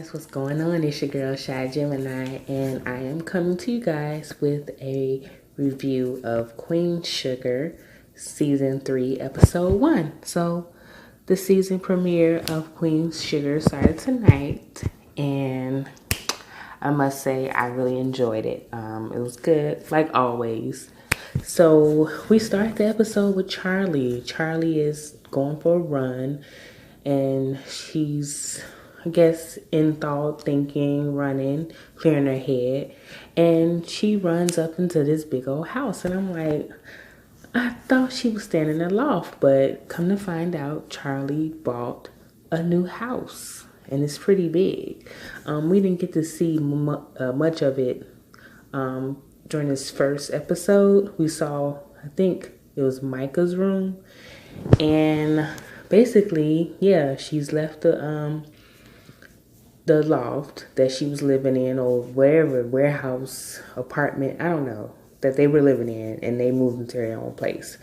guys, what's going on? It's your girl Shy Gemini, and I am coming to you guys with a review of Queen Sugar Season 3, Episode 1. So, the season premiere of Queen Sugar started tonight, and I must say I really enjoyed it. It was good, like always. So, we start the episode with Charlie. Charlie is going for a run, and she's, I guess, in thought, thinking, running, clearing her head, and she runs up into this big old house, and I'm like, I thought she was staying in the loft, but come to find out, Charlie bought a new house, and it's pretty big. We didn't get to see much of it during this first episode. We saw, I think it was Micah's room, and basically, yeah, she's left the loft that she was living in, or wherever, warehouse, apartment, I don't know, that they were living in, and they moved into their own place.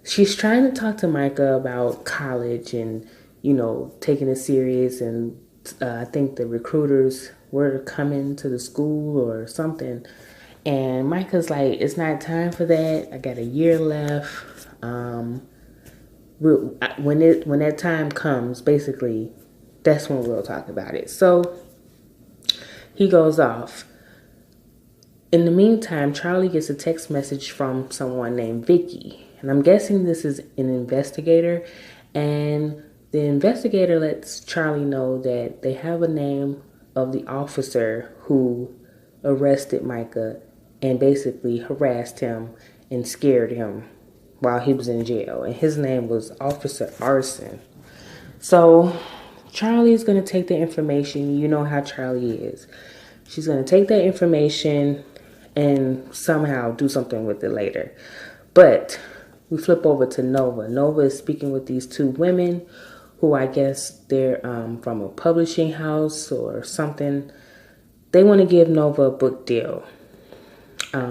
She's trying to talk to Micah about college and, taking it serious, and I think the recruiters were coming to the school or something. And Micah's like, it's not time for that. I got a year left. When that time comes, basically, that's when we'll talk about it. So he goes off. In the meantime, Charlie gets a text message from someone named Vicky, and I'm guessing this is an investigator, and the investigator lets Charlie know that they have a name of the officer who arrested Micah and basically harassed him and scared him while he was in jail, and his name was Officer Arson. So Charlie's going to take the information. You know how Charlie is. She's going to take that information and somehow do something with it later. But we flip over to Nova. Nova is speaking with these two women who, I guess they're from a publishing house or something. They want to give Nova a book deal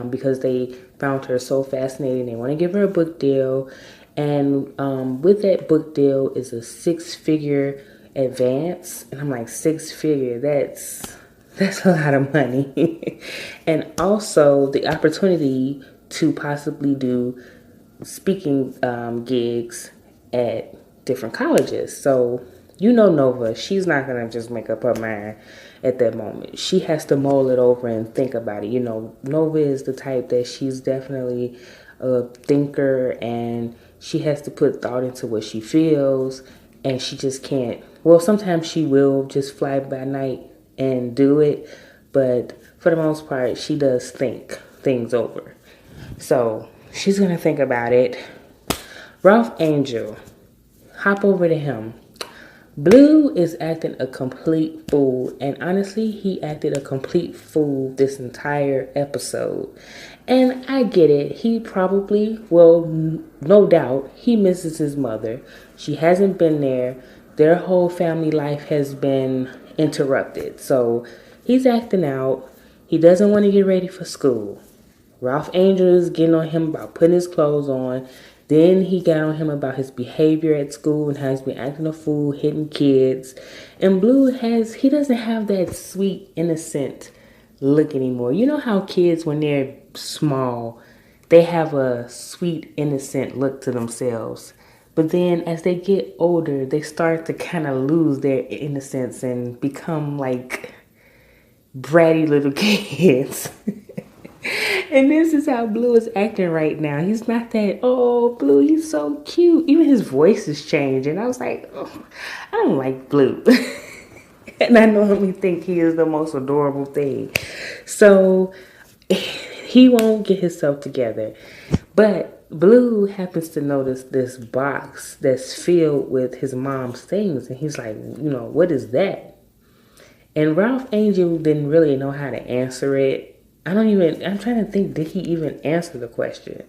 because they found her so fascinating. They want to give her a book deal. And with that book deal is a 6-figure advance. And I'm like, 6-figure, that's a lot of money. And also the opportunity to possibly do speaking gigs at different colleges. So, Nova, she's not going to just make up her mind at that moment. She has to mull it over and think about it. Nova is the type that she's definitely a thinker, and she has to put thought into what she feels, and she just can't. Well, sometimes she will just fly by night and do it, but for the most part, she does think things over. So she's going to think about it. Ralph Angel, hop over to him. Blue is acting a complete fool, and honestly, he acted a complete fool this entire episode. And I get it. He probably, well, no doubt, he misses his mother. She hasn't been there. Their whole family life has been interrupted. So he's acting out. He doesn't want to get ready for school. Ralph Angel is getting on him about putting his clothes on. Then he got on him about his behavior at school and how he's been acting a fool, hitting kids. And Blue he doesn't have that sweet, innocent look anymore. You know how kids, when they're small, they have a sweet, innocent look to themselves. But then as they get older, they start to kind of lose their innocence and become like bratty little kids. And this is how Blue is acting right now. He's not that, oh, Blue, he's so cute. Even his voice is changing. I was like, oh, I don't like Blue. And I normally think he is the most adorable thing. So he won't get himself together. But Blue happens to notice this box that's filled with his mom's things. And he's like, what is that? And Ralph Angel didn't really know how to answer it. I'm trying to think, did he even answer the question?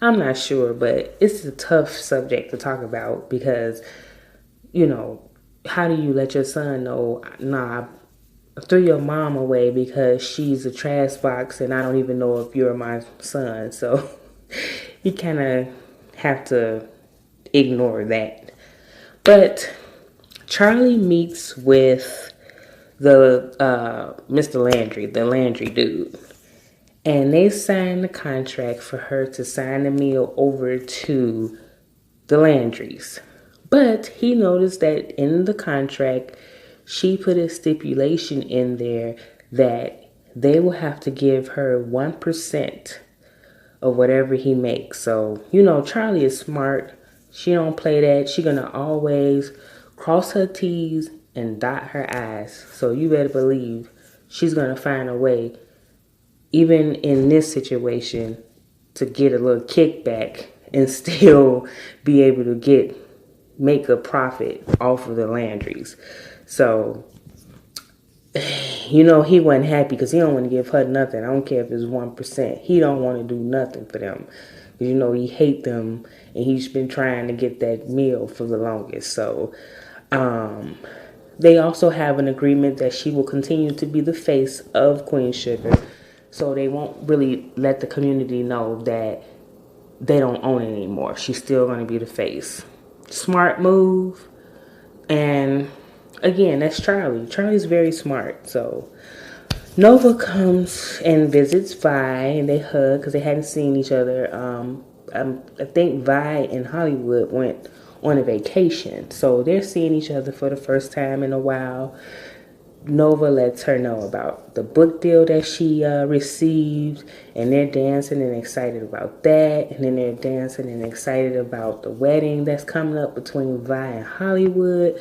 I'm not sure, but it's a tough subject to talk about because, how do you let your son know, nah, I threw your mom away because she's a trash box and I don't even know if you're my son. So you kind of have to ignore that. But Charlie meets with the Mr. Landry, the Landry dude. And they signed the contract for her to sign the meal over to the Landrys. But he noticed that in the contract, she put a stipulation in there that they will have to give her 1% of whatever he makes. So, you know, Charlie is smart. She don't play that. She gonna always cross her T's and dot her I's. So you better believe she's gonna find a way, even in this situation, to get a little kickback and still be able to make a profit off of the Landrys. So, you know, he wasn't happy because he don't want to give her nothing. I don't care if it's 1%. He don't want to do nothing for them. Because, you know, he hate them and he's been trying to get that meal for the longest. So, they also have an agreement that she will continue to be the face of Queen Sugar. So they won't really let the community know that they don't own it anymore. She's still going to be the face. Smart move. And again, that's Charlie. Charlie's very smart. So Nova comes and visits Vi, and they hug because they hadn't seen each other. I think Vi and Hollywood went on a vacation. So they're seeing each other for the first time in a while. Nova lets her know about the book deal that she received, and they're dancing and excited about that. And then they're dancing and excited about the wedding that's coming up between Vi and Hollywood.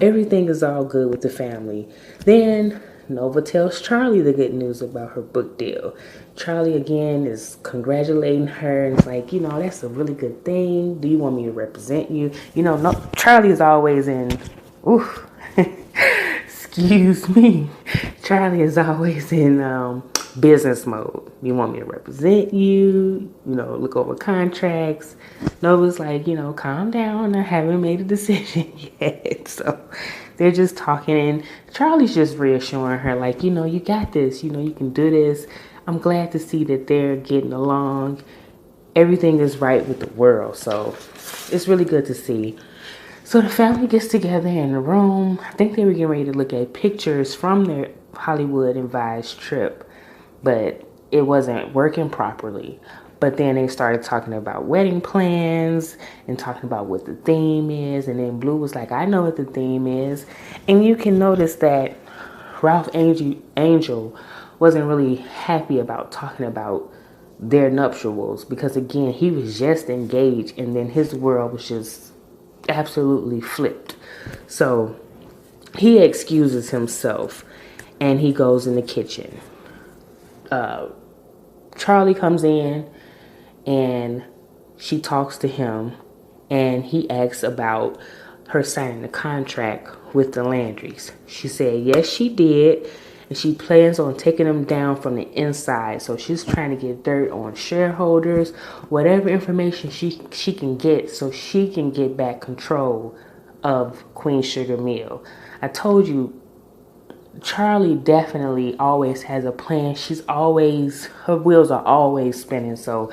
Everything is all good with the family. Then Nova tells Charlie the good news about her book deal. Charlie again is congratulating her and it's like, you know, that's a really good thing. Do you want me to represent you? You know, no, Charlie is always in, oof. Excuse me. Charlie is always in business mode. You want me to represent you, you know, look over contracts. Nova's like, you know, calm down. I haven't made a decision yet. So they're just talking and Charlie's just reassuring her like, you know, you got this. You know, you can do this. I'm glad to see that they're getting along. Everything is right with the world. So it's really good to see. So the family gets together in the room. I think they were getting ready to look at pictures from their Hollywood and Vi's trip, but it wasn't working properly. But then they started talking about wedding plans and talking about what the theme is. And then Blue was like, I know what the theme is. And you can notice that Ralph Angel wasn't really happy about talking about their nuptials because, again, he was just engaged and then his world was just absolutely flipped. So he excuses himself and he goes in the kitchen. Charlie comes in and she talks to him and he asks about her signing the contract with the Landrys. She said yes she did, and she plans on taking them down from the inside. So she's trying to get dirt on shareholders, whatever information she can get so she can get back control of Queen Sugar Mill. I told you, Charlie definitely always has a plan. Her wheels are always spinning. So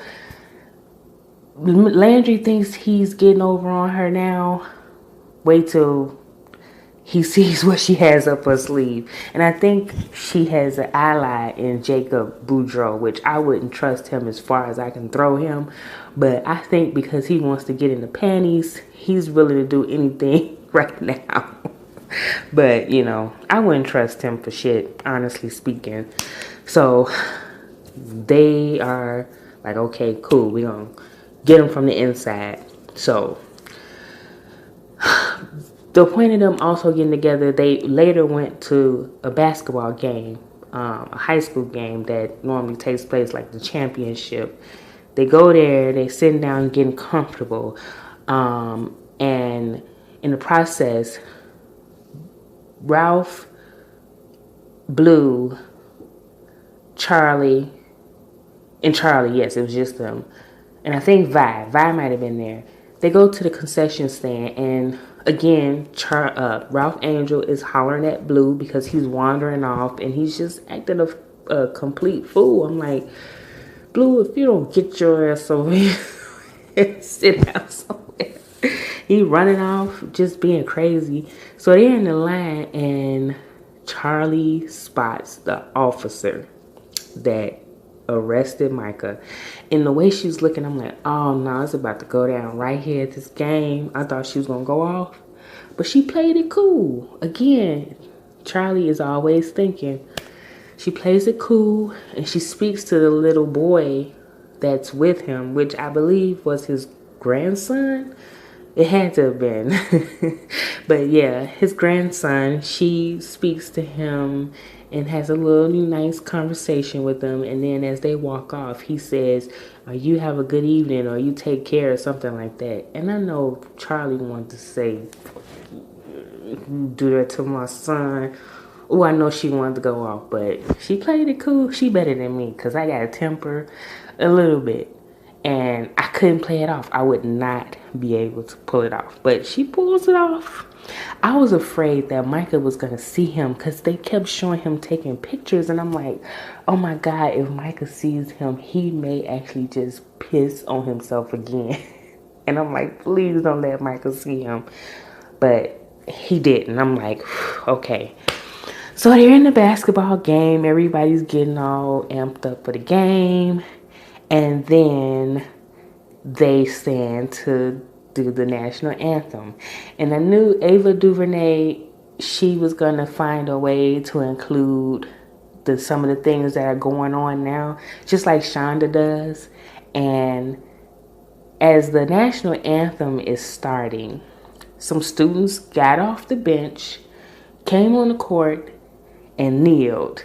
Landry thinks he's getting over on her now. Wait till he sees what she has up her sleeve. And I think she has an ally in Jacob Boudreaux, which I wouldn't trust him as far as I can throw him. But I think because he wants to get in the panties, he's willing to do anything right now. But, you know, I wouldn't trust him for shit, honestly speaking. So they are like, okay, cool, we're going to get him from the inside. So the point of them also getting together, they later went to a basketball game, a high school game that normally takes place like the championship. They go there, they sit down getting comfortable. And in the process, Ralph, Blue, Charlie, yes, it was just them. And I think Vi might have been there. They go to the concession stand and again, Ralph Angel is hollering at Blue because he's wandering off and he's just acting a complete fool. I'm like, Blue, if you don't get your ass over here and sit down somewhere. He running off, just being crazy. So they're in the line and Charlie spots the officer that arrested Micah. And the way she was looking, I'm like, oh no, it's about to go down right here at this game. I thought she was going to go off. But she played it cool. Again, Charlie is always thinking. She plays it cool, and she speaks to the little boy that's with him, which I believe was his grandson. It had to have been. But yeah, his grandson, she speaks to him and has a little nice conversation with him. And then as they walk off, he says, you have a good evening, or you take care, or something like that. And I know Charlie wanted to say, do that to my son. Oh, I know she wanted to go off, but she played it cool. She better than me, because I got a temper a little bit. And I couldn't play it off. I would not be able to pull it off. But she pulls it off. I was afraid that Micah was going to see him, because they kept showing him taking pictures. And I'm like, oh my God, if Micah sees him, he may actually just piss on himself again. And I'm like, please don't let Micah see him. But he didn't. I'm like, okay. So they're in the basketball game. Everybody's getting all amped up for the game. And then they stand to do the national anthem. And I knew Ava DuVernay, she was going to find a way to include some of the things that are going on now, just like Shonda does. And as the national anthem is starting, some students got off the bench, came on the court, and kneeled.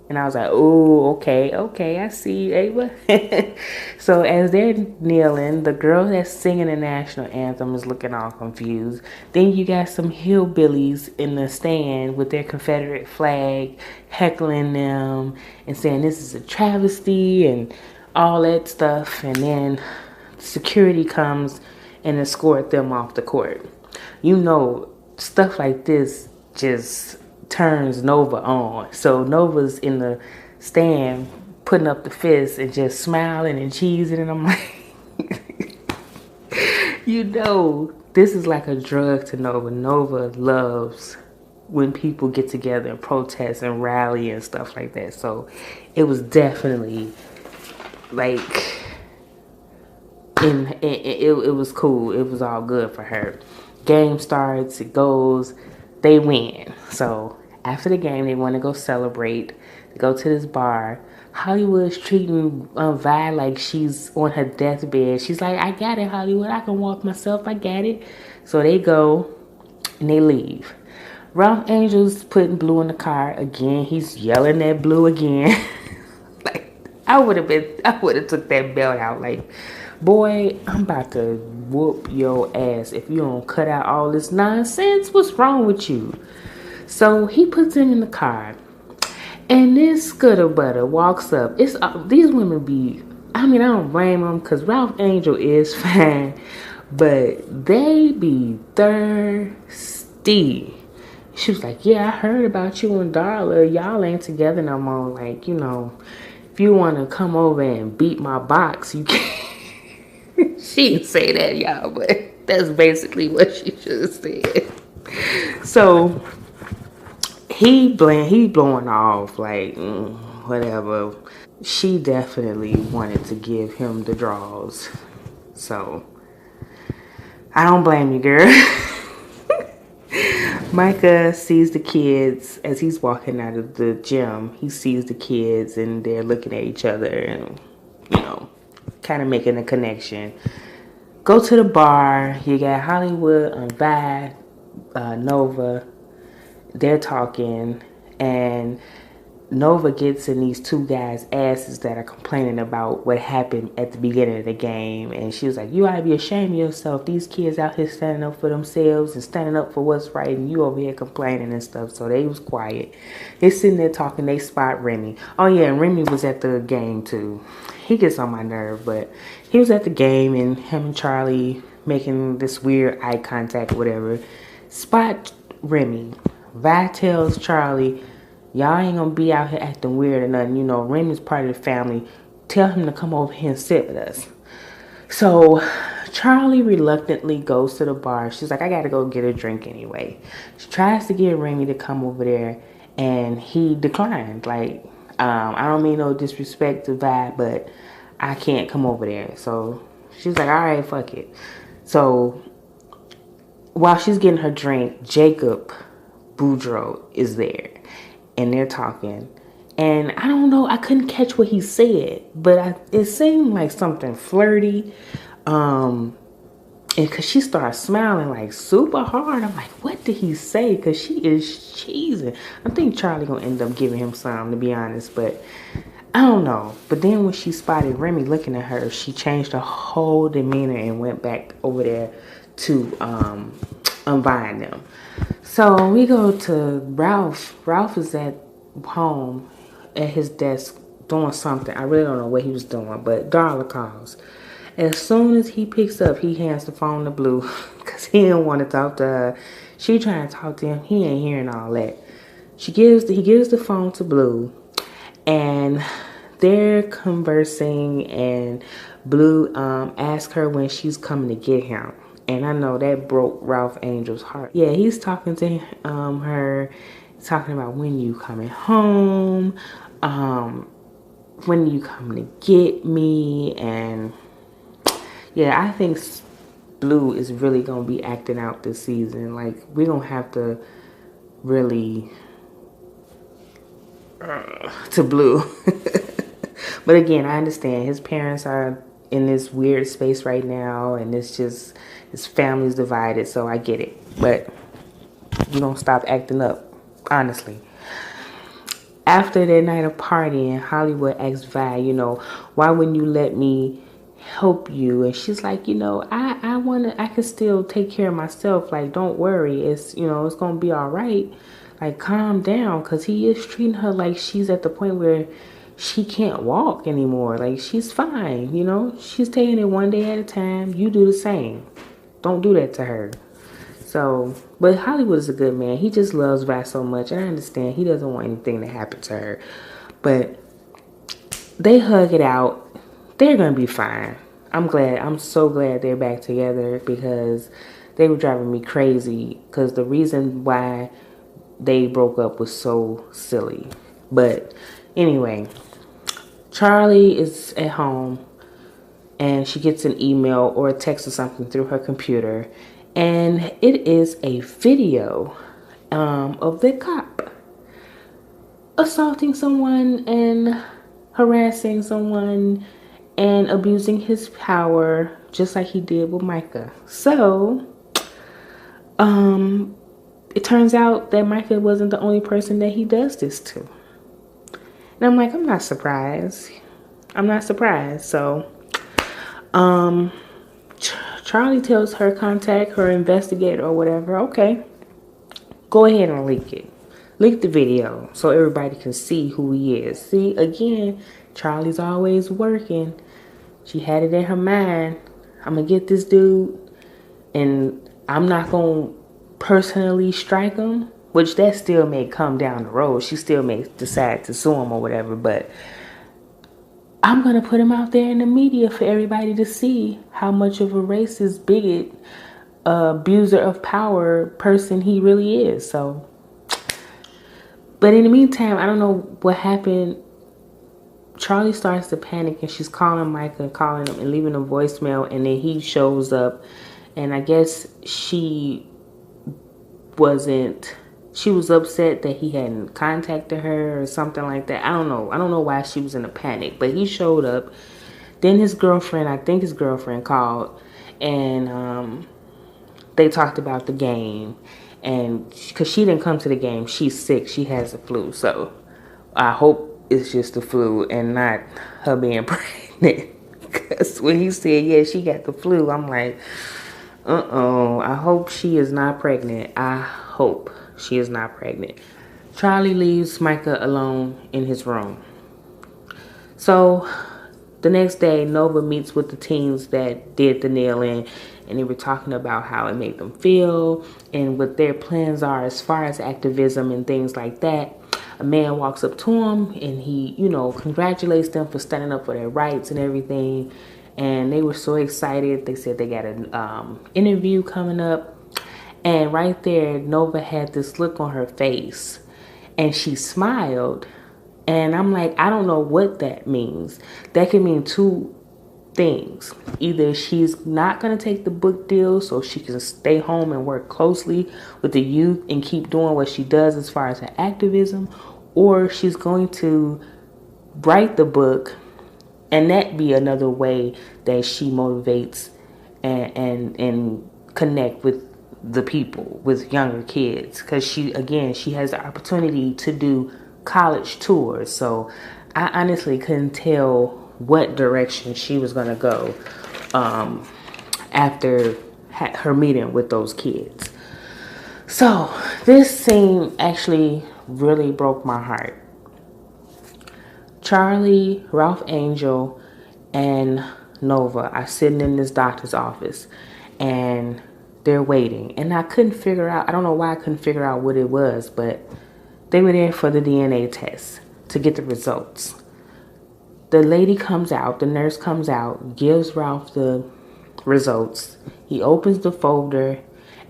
And I was like, oh, okay, I see you, Ava. So as they're kneeling, the girl that's singing the national anthem is looking all confused. Then you got some hillbillies in the stand with their Confederate flag, heckling them and saying this is a travesty and all that stuff. And then security comes and escort them off the court. You know, stuff like this just turns Nova on. So Nova's in the stand putting up the fist and just smiling and cheesing, and I'm like, you know, this is like a drug to Nova. Nova loves when people get together and protest and rally and stuff like that. So it was definitely like, it was cool. It was all good for her. Game starts, it goes, they win. So after the game, they want to go celebrate. They go to this bar. Hollywood's treating Vi like she's on her deathbed. She's like, I got it, Hollywood. I can walk myself. I got it. So they go and they leave. Ralph Angel's putting Blue in the car again. He's yelling at Blue again. Like, I would have took that belt out. Like, boy, I'm about to whoop your ass if you don't cut out all this nonsense. What's wrong with you? So he puts him in the car, and this Scudder Butter walks up. It's these women be, I mean, I don't blame them, because Ralph Angel is fine, but they be thirsty. She was like, yeah, I heard about you and Darla. Y'all ain't together no more. Like, you know, if you want to come over and beat my box, you can. She didn't say that, y'all, but that's basically what she should have said. So he blowing off like whatever. She definitely wanted to give him the draws. So I don't blame you, girl. Micah sees the kids as he's walking out of the gym. He sees the kids and they're looking at each other and, you know, kind of making a connection. Go to the bar. You got Hollywood and Vi, Nova. They're talking, and Nova gets in these two guys' asses that are complaining about what happened at the beginning of the game. And she was like, you ought to be ashamed of yourself. These kids out here standing up for themselves and standing up for what's right, and you over here complaining and stuff. So they was quiet. They're sitting there talking. They spot Remy. Oh yeah, and Remy was at the game too. He gets on my nerve, but he was at the game, and him and Charlie making this weird eye contact or whatever. Spot Remy. Vi tells Charlie, y'all ain't gonna be out here acting weird or nothing. You know, Remy's part of the family. Tell him to come over here and sit with us. So Charlie reluctantly goes to the bar. She's like, I gotta go get a drink anyway. She tries to get Remy to come over there, and he declined. Like, I don't mean no disrespect to Vi, but I can't come over there. So she's like, all right, fuck it. So while she's getting her drink, Jacob Boudreaux is there, and they're talking. And I don't know, I couldn't catch what he said, but it seemed like something flirty. And because she started smiling like super hard, I'm like, what did he say? Because she is cheesing. I think Charlie gonna end up giving him some, to be honest, but I don't know. But then when she spotted Remy looking at her, she changed her whole demeanor and went back over there to unbind them. So we go to Ralph. Ralph is at home at his desk doing something. I really don't know what he was doing, but Darla calls. As soon as he picks up, he hands the phone to Blue because he didn't want to talk to her. She trying to talk to him. He ain't hearing all that. He gives the phone to Blue, and they're conversing, and Blue asks her when she's coming to get him. And I know that broke Ralph Angel's heart. Yeah, he's talking to her, talking about when you coming home, when you coming to get me, and yeah, I think Blue is really gonna be acting out this season. Like, we're gonna have to really to Blue. But again, I understand his parents are in this weird space right now, and it's just his family's divided, so I get it. But you don't stop acting up, honestly. After their night of partying, Hollywood asks Vi, why wouldn't you let me help you? And she's like, I can still take care of myself. Like, don't worry. It's gonna be all right. Like, calm down, because he is treating her like she's at the point where she can't walk anymore. Like, she's fine, she's taking it one day at a time. You do the same. Don't do that to her. So, but Hollywood is a good man. He just loves Vi so much, and I understand he doesn't want anything to happen to her. But they hug it out. They're gonna be fine. I'm so glad they're back together, because they were driving me crazy, because the reason why they broke up was so silly. But anyway, Charlie is at home, and she gets an email or a text or something through her computer, and it is a video of the cop assaulting someone and harassing someone and abusing his power, just like he did with Micah. So it turns out that Micah wasn't the only person that he does this to. And I'm like, I'm not surprised. So Charlie tells her, contact her investigator or whatever. Okay, go ahead and leak it. Leak the video so everybody can see who he is. See, again, Charlie's always working. She had it in her mind. I'm going to get this dude, and I'm not going to personally strike him, which that still may come down the road. She still may decide to sue him or whatever, but I'm going to put him out there in the media for everybody to see how much of a racist, bigot, abuser of power person he really is. So, but in the meantime, I don't know what happened. Charlie starts to panic, and she's calling Micah, calling him and leaving a voicemail, and then he shows up, and I guess she was upset that he hadn't contacted her or something like that. I don't know why she was in a panic, but he showed up. Then his girlfriend called, and they talked about the game, and because she didn't come to the game, she's sick, she has the flu, so I hope it's just the flu and not her being pregnant. Because when he said, yeah, she got the flu, I'm like, I hope she is not pregnant. I hope she is not pregnant. Charlie leaves Micah alone in his room. So the next day, Nova meets with the teens that did the nail-in, and they were talking about how it made them feel and what their plans are as far as activism and things like that. A man walks up to him, and he, congratulates them for standing up for their rights and everything. And they were so excited. They said they got an interview coming up. And right there, Nova had this look on her face. and she smiled. And I'm like, I don't know what that means. That can mean two things. Either she's not going to take the book deal so she can stay home and work closely with the youth and keep doing what she does as far as her activism, or she's going to write the book, and that be another way that she motivates and connect with the people, with younger kids, because she has the opportunity to do college tours. So I honestly couldn't tell what direction she was going to go after her meeting with those kids. So this scene actually really broke my heart. Charlie, Ralph Angel, and Nova are sitting in this doctor's office, and they're waiting. And I couldn't figure out, I don't know why I couldn't figure out what it was, but they were there for the DNA test to get the results. The lady comes out, the nurse comes out, gives Ralph the results. He opens the folder,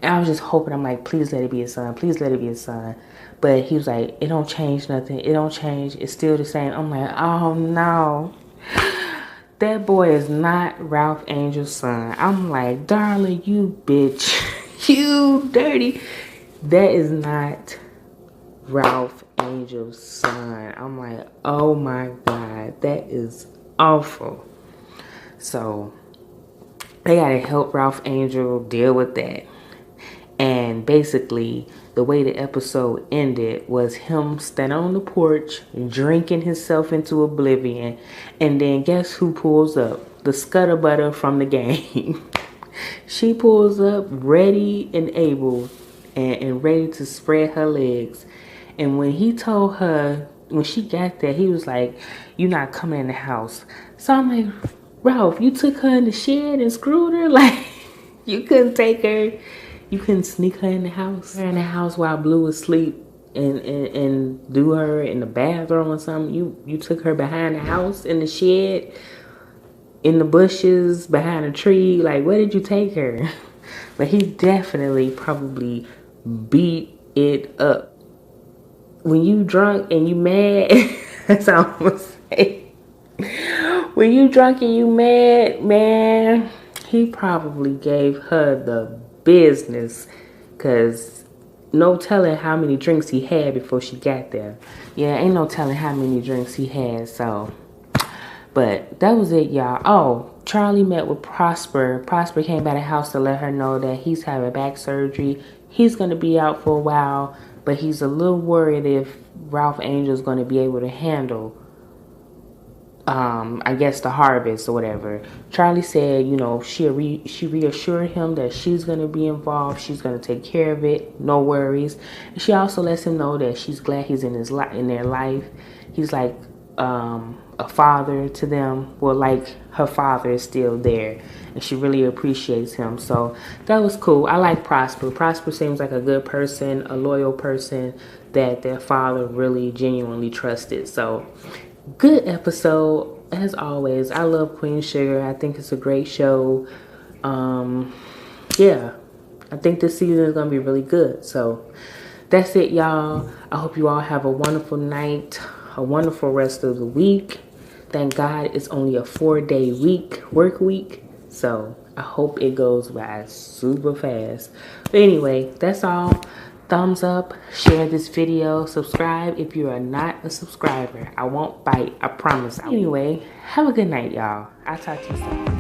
and I was just hoping, I'm like, please let it be his son, please let it be his son. But he was like, it don't change nothing, it don't change, it's still the same. I'm like, oh no, that boy is not Ralph Angel's son. I'm like, darling, you bitch, you dirty. That is not Ralph Angel's son. I'm like, oh my God, that is awful. So they gotta help Ralph Angel deal with that. And basically, the way the episode ended was him standing on the porch, drinking himself into oblivion. And then guess who pulls up? The Scudderbutter from the game. She pulls up ready and able and ready to spread her legs. And when he told her, when she got there, he was like, you're not coming in the house. So I'm like, Ralph, you took her in the shed and screwed her? Like, you couldn't take her, you couldn't sneak her in the house? Her in the house while Blue was asleep and do her in the bathroom or something? You took her behind the house, in the shed, in the bushes, behind a tree? Like, where did you take her? But he definitely probably beat it up. When you drunk and you mad, that's all I'm gonna say. When you drunk and you mad, man, he probably gave her the business, because no telling how many drinks he had before she got there. Yeah, ain't no telling how many drinks he had. So, but that was it, y'all. Oh, Charlie met with Prosper. Prosper came by the house to let her know that he's having back surgery. He's going to be out for a while, but he's a little worried if Ralph Angel's going to be able to handle, I guess, the harvest or whatever. Charlie said, you know, she reassured him that she's going to be involved. She's going to take care of it. No worries. And she also lets him know that she's glad he's in their life. He's like a father to them. Well, like her father is still there, and she really appreciates him. So that was cool. I like Prosper. Prosper seems like a good person, a loyal person that their father really genuinely trusted. So good episode as always. I love Queen Sugar. I think it's a great show. Yeah, I think this season is gonna be really good. So that's it, y'all. I hope you all have a wonderful night, a wonderful rest of the week. Thank God it's only a 4-day work week. So I hope it goes by super fast. But anyway, that's all. Thumbs up, share this video, subscribe if you are not a subscriber. I won't bite, I promise. Anyway, have a good night, y'all. I'll talk to you soon.